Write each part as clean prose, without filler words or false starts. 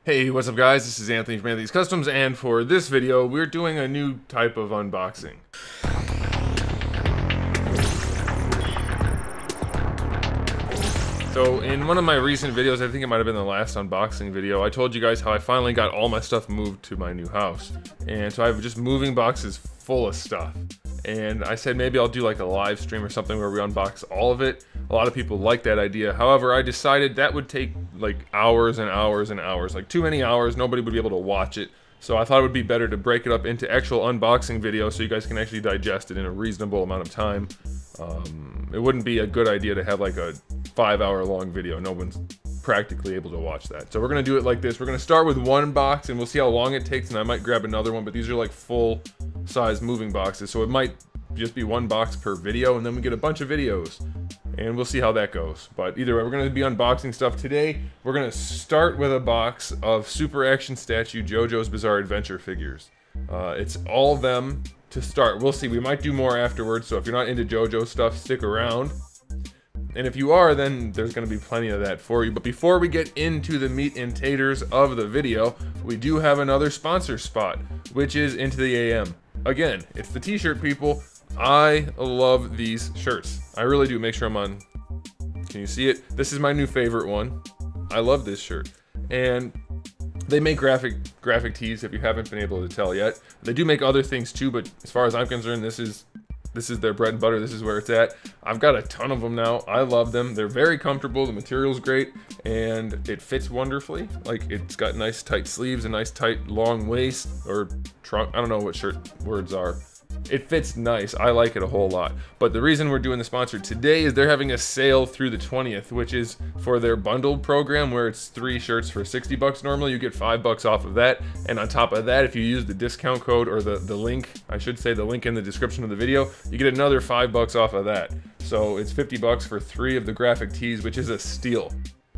Hey, what's up guys? This is Anthony from Anthony's Customs, and for this video, we're doing a new type of unboxing. So in one of my recent videos, I think it might have been the last unboxing video, I told you guys how I finally got all my stuff moved to my new house. And so I have just moving boxes full of stuff. And I said maybe I'll do like a live stream or something where we unbox all of it. A lot of people like that idea. However, I decided that would take like hours and hours and hours. Like too many hours, nobody would be able to watch it. So I thought it would be better to break it up into actual unboxing videos so you guys can actually digest it in a reasonable amount of time. It wouldn't be a good idea to have like a 5-hour long video. No one's practically able to watch that. So we're gonna do it like this. We're gonna start with one box and we'll see how long it takes, and I might grab another one, but these are like full size moving boxes, so it might just be one box per video, and then we get a bunch of videos and we'll see how that goes. But either way, we're gonna be unboxing stuff today. We're gonna start with a box of Super Action Statue JoJo's Bizarre Adventure figures. It's all of them to start. We'll see, we might do more afterwards, so if you're not into JoJo stuff, stick around. And if you are, then there's going to be plenty of that for you. But before we get into the meat and taters of the video, we do have another sponsor spot, which is Into the AM. Again, it's the t-shirt people. I love these shirts. I really do. Make sure I'm on. Can you see it? This is my new favorite one. I love this shirt. And they make graphic tees, if you haven't been able to tell yet. They do make other things too, but as far as I'm concerned, this is their bread and butter. This is where it's at. I've got a ton of them now. I love them. They're very comfortable. The material's great, and it fits wonderfully. Like, it's got nice tight sleeves, a nice tight long waist, or trunk. I don't know what shirt words are. It fits nice. I like it a whole lot. But the reason we're doing the sponsor today is they're having a sale through the 20th, which is for their bundled program where it's 3 shirts for 60 bucks normally. You get $5 off of that. And on top of that, if you use the discount code, or the link, I should say the link in the description of the video, you get another $5 off of that. So it's 50 bucks for 3 of the graphic tees, which is a steal.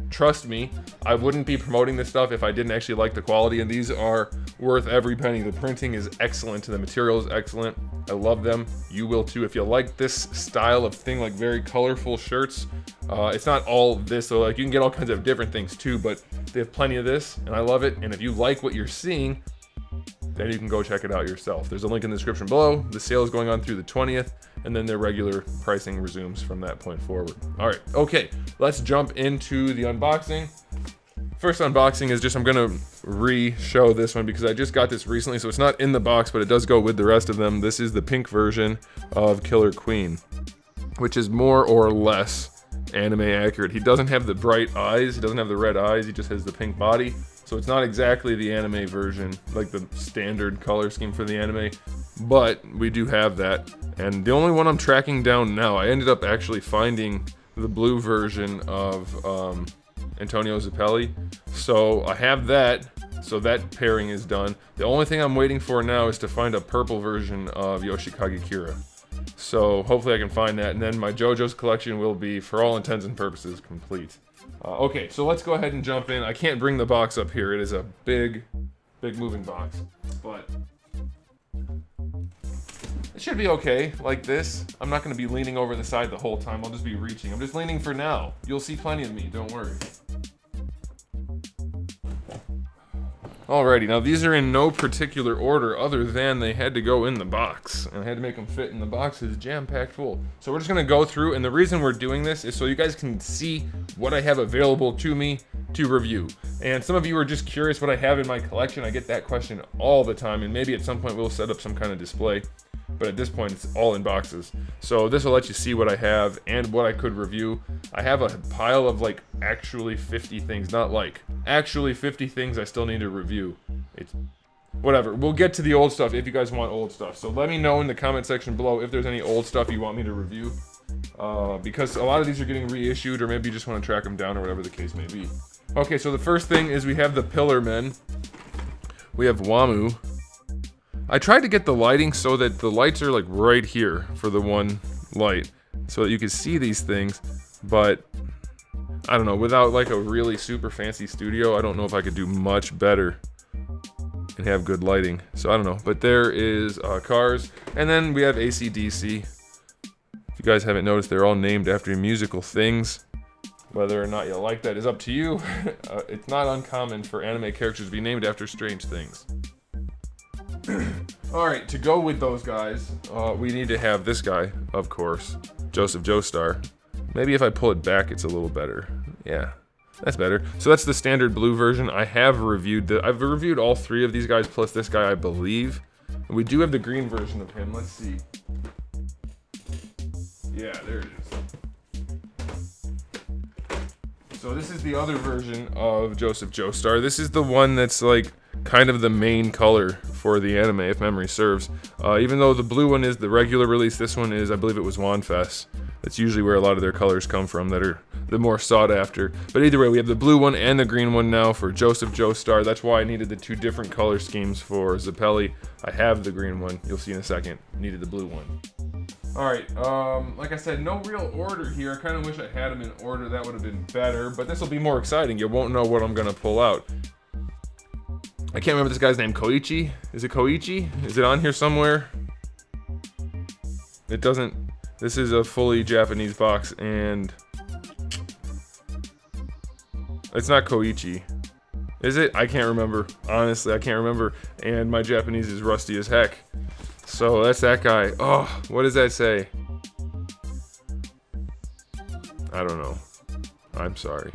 Trust me, I wouldn't be promoting this stuff if I didn't actually like the quality, and these are worth every penny. The printing is excellent, the material is excellent. I love them. You will too. If you like this style of thing, like very colorful shirts, it's not all this, so like you can get all kinds of different things too, but they have plenty of this, and I love it. And if you like what you're seeing, then you can go check it out yourself. There's a link in the description below. The sale is going on through the 20th, and then their regular pricing resumes from that point forward. All right, okay, let's jump into the unboxing. First unboxing is just, I'm gonna re-show this one because I just got this recently, so it's not in the box, but it does go with the rest of them. This is the pink version of Killer Queen, which is more or less anime accurate. He doesn't have the bright eyes, he doesn't have the red eyes, he just has the pink body. So it's not exactly the anime version, like the standard color scheme for the anime, but we do have that. And the only one I'm tracking down now, I ended up actually finding the blue version of Antonio Zappelli. So I have that, so that pairing is done. The only thing I'm waiting for now is to find a purple version of Yoshikage Kira. So hopefully I can find that, and then my JoJo's collection will be, for all intents and purposes, complete. Okay, so let's go ahead and jump in. I can't bring the box up here. It is a big moving box, but it should be okay like this. I'm not going to be leaning over the side the whole time. I'll just be reaching. I'm just leaning for now. You'll see plenty of me, don't worry. Alrighty, now these are in no particular order other than they had to go in the box, and I had to make them fit in the box. It's jam-packed full. So we're just gonna go through, and the reason we're doing this is so you guys can see what I have available to me to review. And some of you are just curious what I have in my collection. I get that question all the time, and maybe at some point we'll set up some kind of display. But at this point, it's all in boxes. So this will let you see what I have and what I could review. I have a pile of like actually 50 things, not like, actually 50 things I still need to review. It's whatever. We'll get to the old stuff if you guys want old stuff. So let me know in the comment section below if there's any old stuff you want me to review. Because a lot of these are getting reissued, or maybe you just want to track them down, or whatever the case may be. Okay, so the first thing is we have the Pillar Men. We have Wamu. I tried to get the lighting so that the lights are like right here for the one light, so that you can see these things, but I don't know, without like a really super fancy studio, I don't know if I could do much better and have good lighting. So I don't know, but there is Cars, and then we have AC/DC. If you guys haven't noticed, they're all named after musical things. Whether or not you like that is up to you. It's not uncommon for anime characters to be named after strange things. Alright, to go with those guys, we need to have this guy, of course. Joestar. Maybe if I pull it back, it's a little better. Yeah, that's better. So that's the standard blue version. I have reviewed I've reviewed all 3 of these guys, plus this guy, I believe. And we do have the green version of him. Let's see. Yeah, there it is. So this is the other version of Joestar. This is the one that's like kind of the main color for the anime, if memory serves. Even though the blue one is the regular release, this one is, I believe it was Wanfest. That's usually where a lot of their colors come from that are the more sought after. But either way, we have the blue one and the green one now for Joestar. That's why I needed the 2 different color schemes for Zeppeli. I have the green one, you'll see in a second. Needed the blue one. Alright, like I said, no real order here. I kind of wish I had them in order, that would have been better. But this will be more exciting, you won't know what I'm going to pull out. I can't remember this guy's name, Koichi? Is it Koichi? Is it on here somewhere? It doesn't... This is a fully Japanese box, and... It's not Koichi. Is it? I can't remember. Honestly, I can't remember. And my Japanese is rusty as heck. So that's that guy. Oh, what does that say? I don't know. I'm sorry.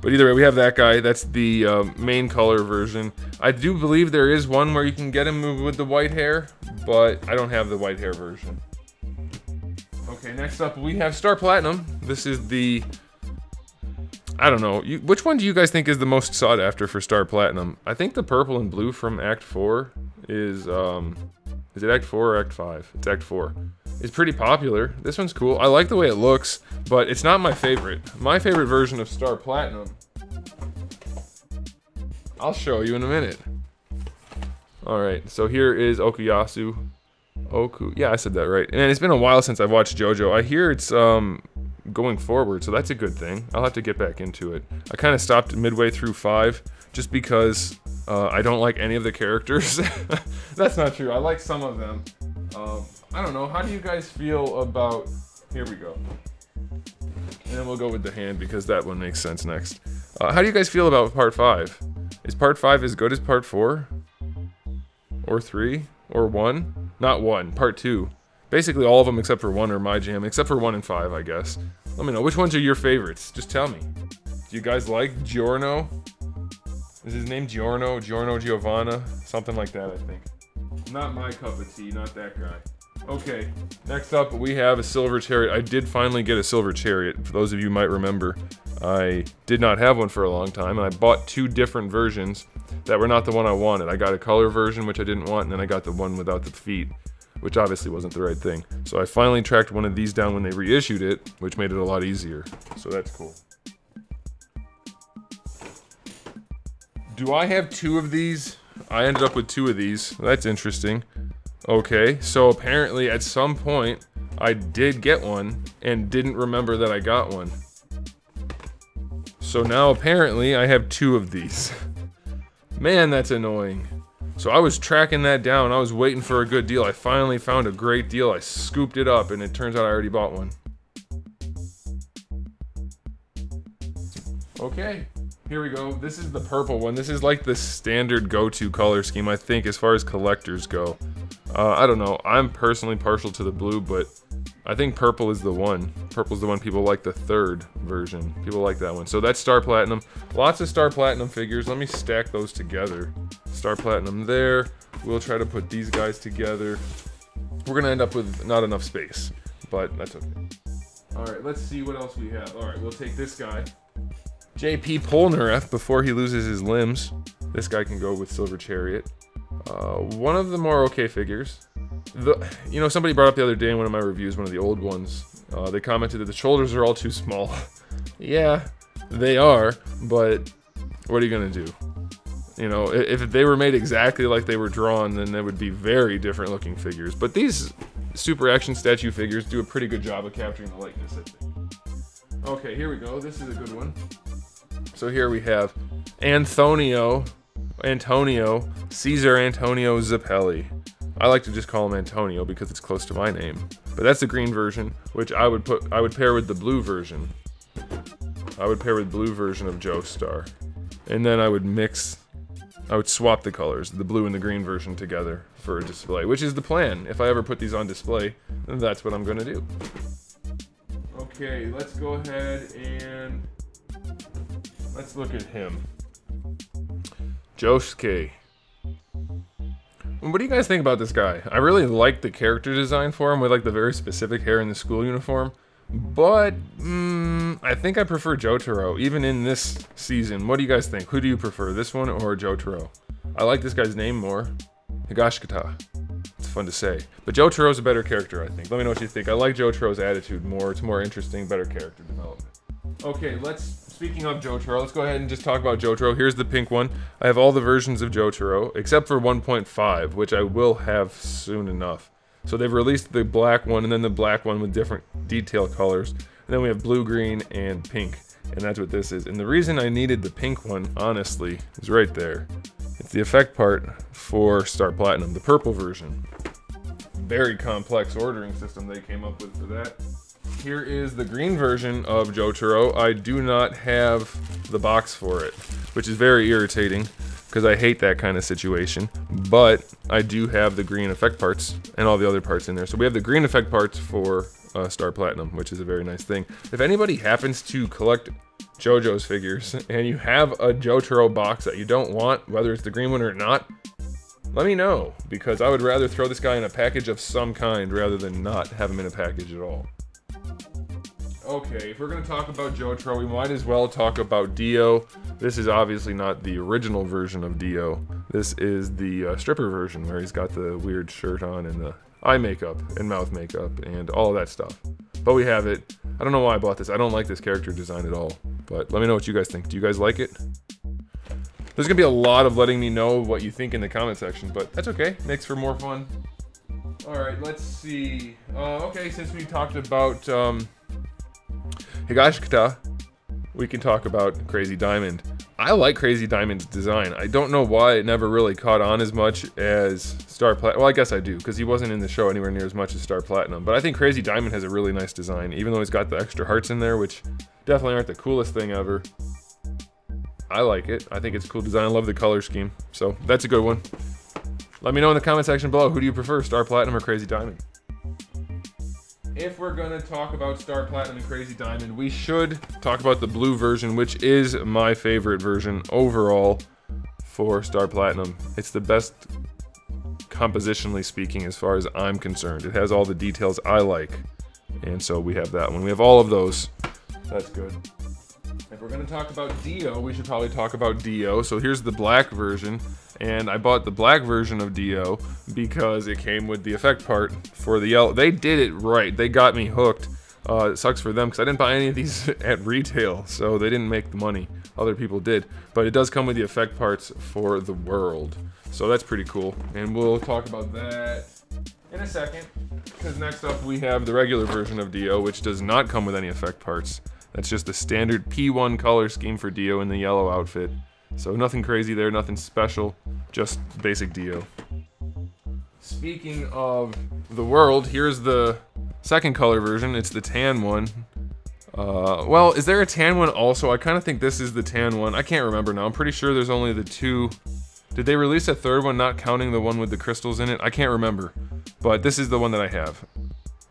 But either way, we have that guy. That's the main color version. I do believe there is one where you can get him with the white hair, but I don't have the white hair version. Okay, next up we have Star Platinum. This is the... I don't know. Which one do you guys think is the most sought after for Star Platinum? I think the purple and blue from Act 4 is it Act 4 or Act 5? It's Act 4. It's pretty popular. This one's cool. I like the way it looks, but it's not my favorite. My favorite version of Star Platinum, I'll show you in a minute. Alright, so here is Okuyasu. Yeah, I said that right. And it's been a while since I've watched JoJo. I hear it's going forward, so that's a good thing. I'll have to get back into it. I kind of stopped midway through 5 just because I don't like any of the characters. That's not true. I like some of them. I don't know. How do you guys feel about... Here we go. And then we'll go with the hand because that one makes sense next. How do you guys feel about Part 5? Is Part 5 as good as Part 4? Or 3? Or 1? Not 1. Part 2. Basically all of them except for 1 are my jam. Except for 1 and 5, I guess. Let me know. Which ones are your favorites? Just tell me. Do you guys like Giorno? Is his name Giorno? Giorno Giovanna? Something like that, I think. Not my cup of tea. Not that guy. Okay. Next up, we have a Silver Chariot. I did finally get a Silver Chariot. For those of you who might remember, I did not have one for a long time, and I bought 2 different versions that were not the one I wanted. I got a color version, which I didn't want, and then I got the one without the feet, which obviously wasn't the right thing. So I finally tracked one of these down when they reissued it, which made it a lot easier. So that's cool. Do I have 2 of these? I ended up with 2 of these. That's interesting. Okay, so apparently at some point I did get one and didn't remember that I got one. So now apparently I have 2 of these. Man, that's annoying. So I was tracking that down. I was waiting for a good deal. I finally found a great deal. I scooped it up and it turns out I already bought one. Okay, here we go. This is the purple one. This is like the standard go-to color scheme, I think, as far as collectors go. I don't know. I'm personally partial to the blue, but I think purple is the one. Purple's the one people like, the 3rd version. People like that one. So that's Star Platinum. Lots of Star Platinum figures. Let me stack those together. Star Platinum there. We'll try to put these guys together. We're gonna end up with not enough space, but that's okay. Alright, let's see what else we have. Alright, we'll take this guy. JP Polnareff before he loses his limbs. This guy can go with Silver Chariot. One of the more okay figures. You know, somebody brought up the other day in one of my reviews, one of the old ones, they commented that the shoulders are all too small. Yeah, they are, but what are you gonna do? You know, if they were made exactly like they were drawn, then they would be very different looking figures. But these Super Action statue figures do a pretty good job of capturing the likeness, I think. Okay, here we go. This is a good one. So here we have Antonio Caesar Antonio Zeppeli. I like to just call him Antonio because it's close to my name. But that's the green version, which I would pair with the blue version. I would pair with blue version of Joestar. And then I would swap the colors, the blue and the green version together for a display, which is the plan. If I ever put these on display, then that's what I'm gonna do. Okay, let's go ahead and let's look at him. Josuke. What do you guys think about this guy? I really like the character design for him with like the very specific hair in the school uniform. But, I think I prefer Jotaro, even in this season. What do you guys think? Who do you prefer, this one or Jotaro? I like this guy's name more. Higashikata. It's fun to say. But Jotaro's a better character, I think. Let me know what you think. I like Jotaro's attitude more. It's more interesting, better character development. Okay, speaking of Jotaro, let's go ahead and just talk about Jotaro. Here's the pink one. I have all the versions of Jotaro, except for 1.5, which I will have soon enough. So they've released the black one and then the black one with different detail colors. And then we have blue, green, and pink. And that's what this is. And the reason I needed the pink one, honestly, is right there. It's the effect part for Star Platinum, the purple version. Very complex ordering system they came up with for that. Here is the green version of Jotaro. I do not have the box for it, which is very irritating because I hate that kind of situation. But I do have the green effect parts and all the other parts in there. So we have the green effect parts for Star Platinum, which is a very nice thing. If anybody happens to collect JoJo's figures and you have a Jotaro box that you don't want, whether it's the green one or not, let me know, because I would rather throw this guy in a package of some kind rather than not have him in a package at all. Okay, if we're going to talk about Jotaro, we might as well talk about Dio. This is obviously not the original version of Dio. This is the stripper version, where he's got the weird shirt on and the eye makeup and mouth makeup and all of that stuff. But we have it. I don't know why I bought this. I don't like this character design at all. But let me know what you guys think. Do you guys like it? There's going to be a lot of letting me know what you think in the comment section, but that's okay. Makes for more fun. Alright, let's see. Okay, since we talked about Higashikata, we can talk about Crazy Diamond. I like Crazy Diamond's design. I don't know why it never really caught on as much as Star Platinum. Well, I guess I do, because he wasn't in the show anywhere near as much as Star Platinum. But I think Crazy Diamond has a really nice design, even though he's got the extra hearts in there, which definitely aren't the coolest thing ever. I like it. I think it's a cool design. I love the color scheme. So that's a good one. Let me know in the comment section below, who do you prefer, Star Platinum or Crazy Diamond? If we're gonna talk about Star Platinum and Crazy Diamond, we should talk about the blue version, which is my favorite version overall for Star Platinum. It's the best compositionally speaking as far as I'm concerned. It has all the details I like. And so we have that one. We have all of those. That's good. If we're gonna talk about Dio, we should probably talk about Dio. So here's the black version. And I bought the black version of Dio because it came with the effect part for the yellow. They did it right. They got me hooked. It sucks for them because I didn't buy any of these at retail, so they didn't make the money. Other people did. But it does come with the effect parts for the world. So that's pretty cool. And we'll talk about that in a second, because next up we have the regular version of Dio, which does not come with any effect parts. That's just the standard P1 color scheme for Dio in the yellow outfit. So nothing crazy there, nothing special, just basic Dio. Speaking of the world, here's the second color version. It's the tan one. Well, is there a tan one also? I kind of think this is the tan one. I can't remember now. I'm pretty sure there's only the two. Did they release a third one, not counting the one with the crystals in it? I can't remember. But this is the one that I have.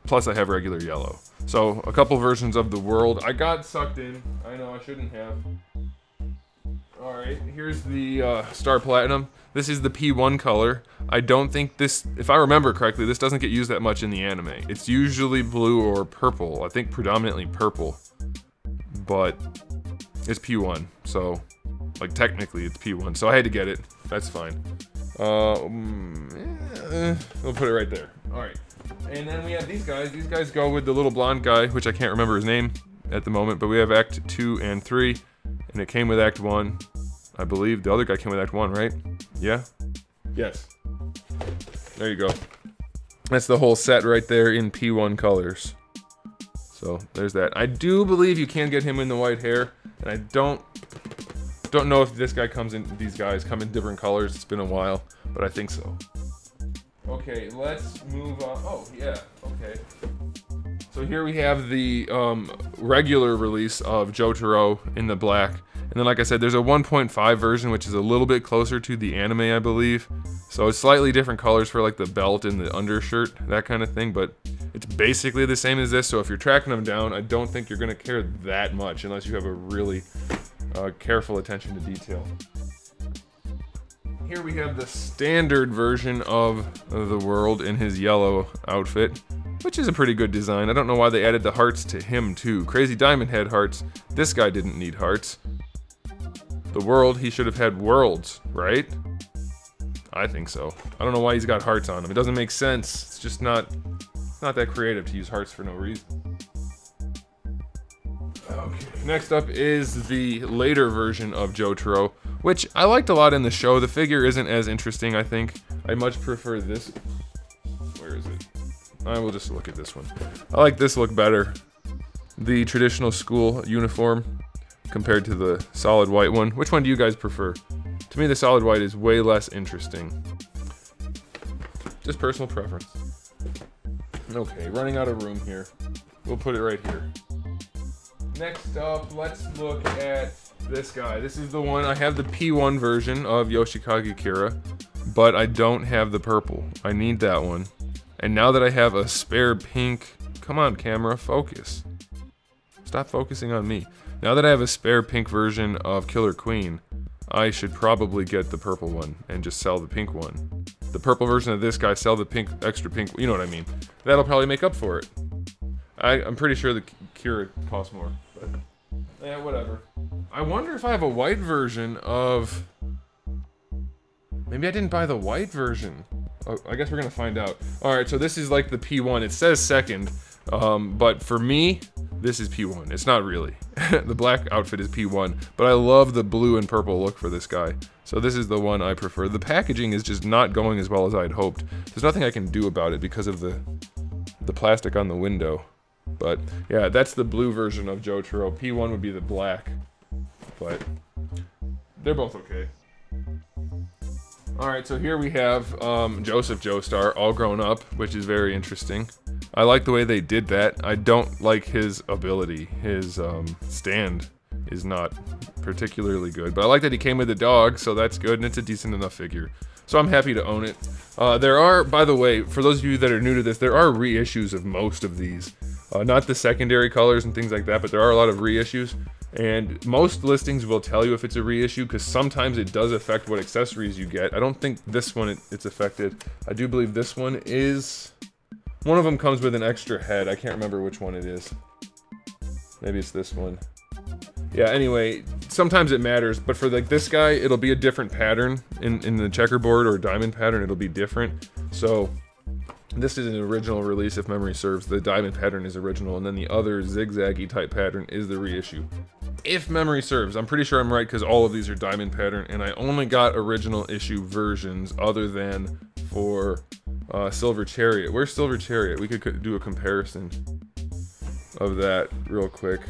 Plus I have regular yellow. So a couple versions of the world. I got sucked in. I know I shouldn't have. Alright, here's the Star Platinum. This is the P1 color. I don't think this, if I remember correctly, this doesn't get used that much in the anime. It's usually blue or purple. I think predominantly purple. But it's P1, so like technically it's P1. So I had to get it. That's fine. We'll put it right there. Alright. And then we have these guys. These guys go with the little blonde guy, which I can't remember his name at the moment, but we have Act 2 and 3. And it came with Act 1. I believe the other guy came with Act 1, right? Yeah? Yes. There you go. That's the whole set right there in P1 colors. So, there's that. I do believe you can get him in the white hair. And I don't know if this guy comes in, these guys come in different colors. It's been a while, but I think so. Okay, let's move on. Oh, yeah, okay. So here we have the regular release of Jotaro in the black. And then like I said, there's a 1.5 version, which is a little bit closer to the anime, I believe. So it's slightly different colors for like the belt and the undershirt, that kind of thing. But it's basically the same as this. So if you're tracking them down, I don't think you're going to care that much unless you have a really careful attention to detail. Here we have the standard version of the world in his yellow outfit, which is a pretty good design. I don't know why they added the hearts to him too. Crazy Diamond had hearts. This guy didn't need hearts. The world, he should have had worlds, right? I think so. I don't know why he's got hearts on him. It doesn't make sense. It's just not that creative to use hearts for no reason. Okay, next up is the later version of Jotaro, which I liked a lot in the show. The figure isn't as interesting, I think. I much prefer this. Where is it? I will just look at this one. I like this look better. The traditional school uniform compared to the solid white one. Which one do you guys prefer? To me, the solid white is way less interesting. Just personal preference. Okay, running out of room here. We'll put it right here. Next up, let's look at this guy. This is the one, I have the P1 version of Yoshikage Kira, but I don't have the purple. I need that one. And now that I have a spare pink, come on camera, focus. Stop focusing on me. Now that I have a spare pink version of Killer Queen, I should probably get the purple one and just sell the pink one. The purple version of this guy, sell the pink, extra pink, you know what I mean. That'll probably make up for it. I'm pretty sure the Kira costs more, but yeah, whatever. I wonder if I have a white version of... Maybe I didn't buy the white version. Oh, I guess we're gonna find out. Alright, so this is like the P1. It says second, but for me, this is P1. It's not really. The black outfit is P1, but I love the blue and purple look for this guy. So this is the one I prefer. The packaging is just not going as well as I'd hoped. There's nothing I can do about it because of the plastic on the window. But yeah, that's the blue version of Jotaro. P1 would be the black, but they're both okay. Alright, so here we have Joseph Joestar all grown up, which is very interesting. I like the way they did that. I don't like his ability. His stand is not particularly good, but I like that he came with a dog, so that's good, and it's a decent enough figure. So I'm happy to own it. There are, by the way, for those of you that are new to this, there are reissues of most of these. Not the secondary colors and things like that, but there are a lot of reissues. And most listings will tell you if it's a reissue, because sometimes it does affect what accessories you get. I don't think this one it's affected. I do believe this one is... One of them comes with an extra head. I can't remember which one it is. Maybe it's this one. Yeah, anyway, sometimes it matters, but for like this guy, it'll be a different pattern. In the checkerboard or diamond pattern, it'll be different. So... This is an original release, if memory serves. The diamond pattern is original, and then the other zigzaggy type pattern is the reissue. If memory serves, I'm pretty sure I'm right because all of these are diamond pattern, and I only got original issue versions other than for Silver Chariot. Where's Silver Chariot? We could do a comparison of that real quick.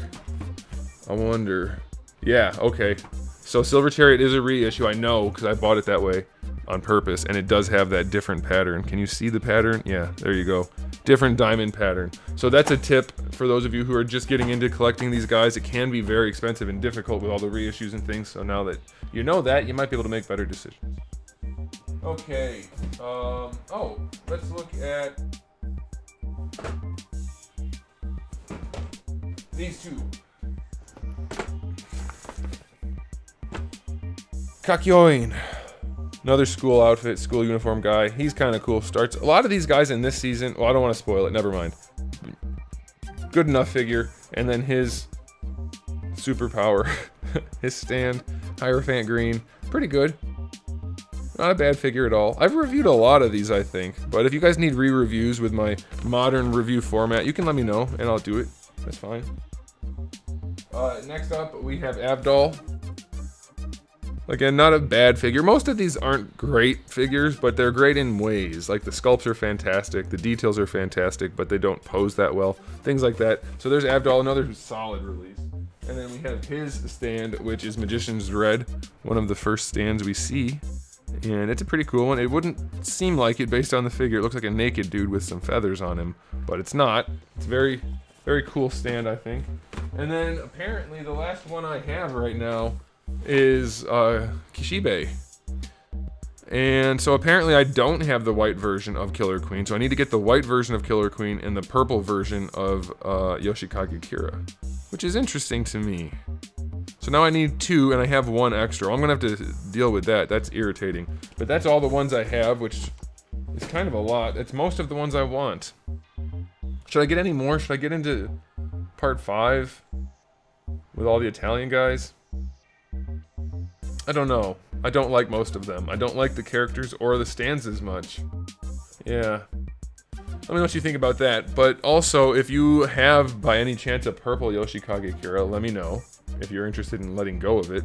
I wonder. Yeah, okay. So Silver Chariot is a reissue, I know, because I bought it that way on purpose, and it does have that different pattern. Can you see the pattern? Yeah, there you go. Different diamond pattern. So that's a tip for those of you who are just getting into collecting these guys. It can be very expensive and difficult with all the reissues and things, so now that you know that, you might be able to make better decisions. Okay, oh, let's look at these two. Kakyoin. Another school outfit, school uniform guy. He's kind of cool. Starts a lot of these guys in this season. Well, I don't want to spoil it. Never mind. Good enough figure. And then his superpower, his stand, Hierophant green. Pretty good. Not a bad figure at all. I've reviewed a lot of these, I think. But if you guys need re-reviews with my modern review format, you can let me know, and I'll do it. That's fine. Next up, we have Avdol. Again, not a bad figure. Most of these aren't great figures, but they're great in ways. Like the sculpts are fantastic, the details are fantastic, but they don't pose that well. Things like that. So there's Avdol, another solid release. And then we have his stand, which is Magician's Red, one of the first stands we see And it's a pretty cool one. It wouldn't seem like it based on the figure. It looks like a naked dude with some feathers on him, but it's not. It's very, very cool stand, I think. And then apparently the last one I have right now is Kishibe. And so apparently I don't have the white version of Killer Queen, so I need to get the white version of Killer Queen and the purple version of Yoshikage Kira, which is interesting to me. So now I need 2 and I have 1 extra. I'm gonna have to deal with that. That's irritating. But that's all the ones I have, which is kind of a lot. It's most of the ones I want. Should I get any more? Should I get into part 5 with all the Italian guys? I don't know. I don't like most of them. I don't like the characters or the stands as much. Yeah. Let me know what you think about that. But also, if you have, by any chance, a purple Yoshikage Kira, let me know if you're interested in letting go of it.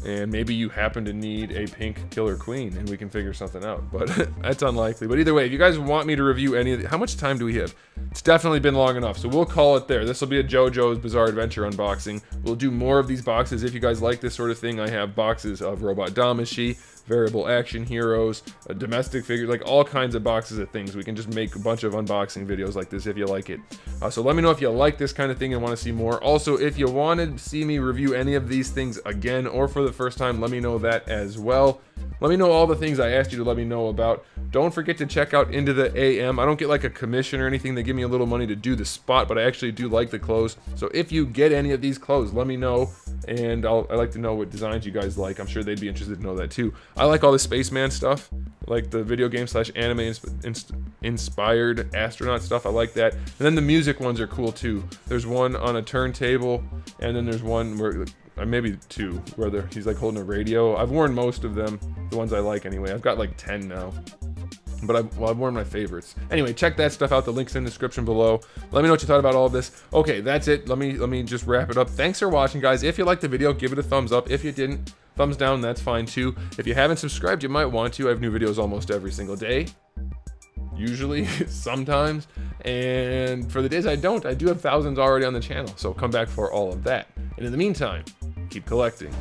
And maybe you happen to need a pink Killer Queen, and we can figure something out. But that's unlikely. But either way, if you guys want me to review any of the... How much time do we have? It's definitely been long enough, so we'll call it there. This will be a JoJo's Bizarre Adventure unboxing. We'll do more of these boxes if you guys like this sort of thing. I have boxes of Robot Damashi, variable action heroes, domestic figures, like all kinds of boxes of things. We can just make a bunch of unboxing videos like this if you like it. So let me know if you like this kind of thing and want to see more. Also, if you want to see me review any of these things again or for the first time, let me know that as well. Let me know all the things I asked you to let me know about. Don't forget to check out Into the AM. I don't get like a commission or anything. They give me a little money to do the spot, but I actually do like the clothes. So if you get any of these clothes, let me know. And I like to know what designs you guys like. I'm sure they'd be interested to know that too. I like all the spaceman stuff, like the video game / anime inspired astronaut stuff. I like that. And then the music ones are cool too. There's one on a turntable, and then there's one where maybe 2 where he's like holding a radio. I've worn most of them, the ones I like anyway. I've got like 10 now. But I've worn my favorites. Anyway, check that stuff out. The link's in the description below. Let me know what you thought about all of this. Okay, that's it. Let me just wrap it up. Thanks for watching, guys. If you liked the video, give it a thumbs up. If you didn't, thumbs down, that's fine too. If you haven't subscribed, you might want to. I have new videos almost every single day. Usually, sometimes. And for the days I don't, I do have thousands already on the channel. So come back for all of that. And in the meantime, keep collecting.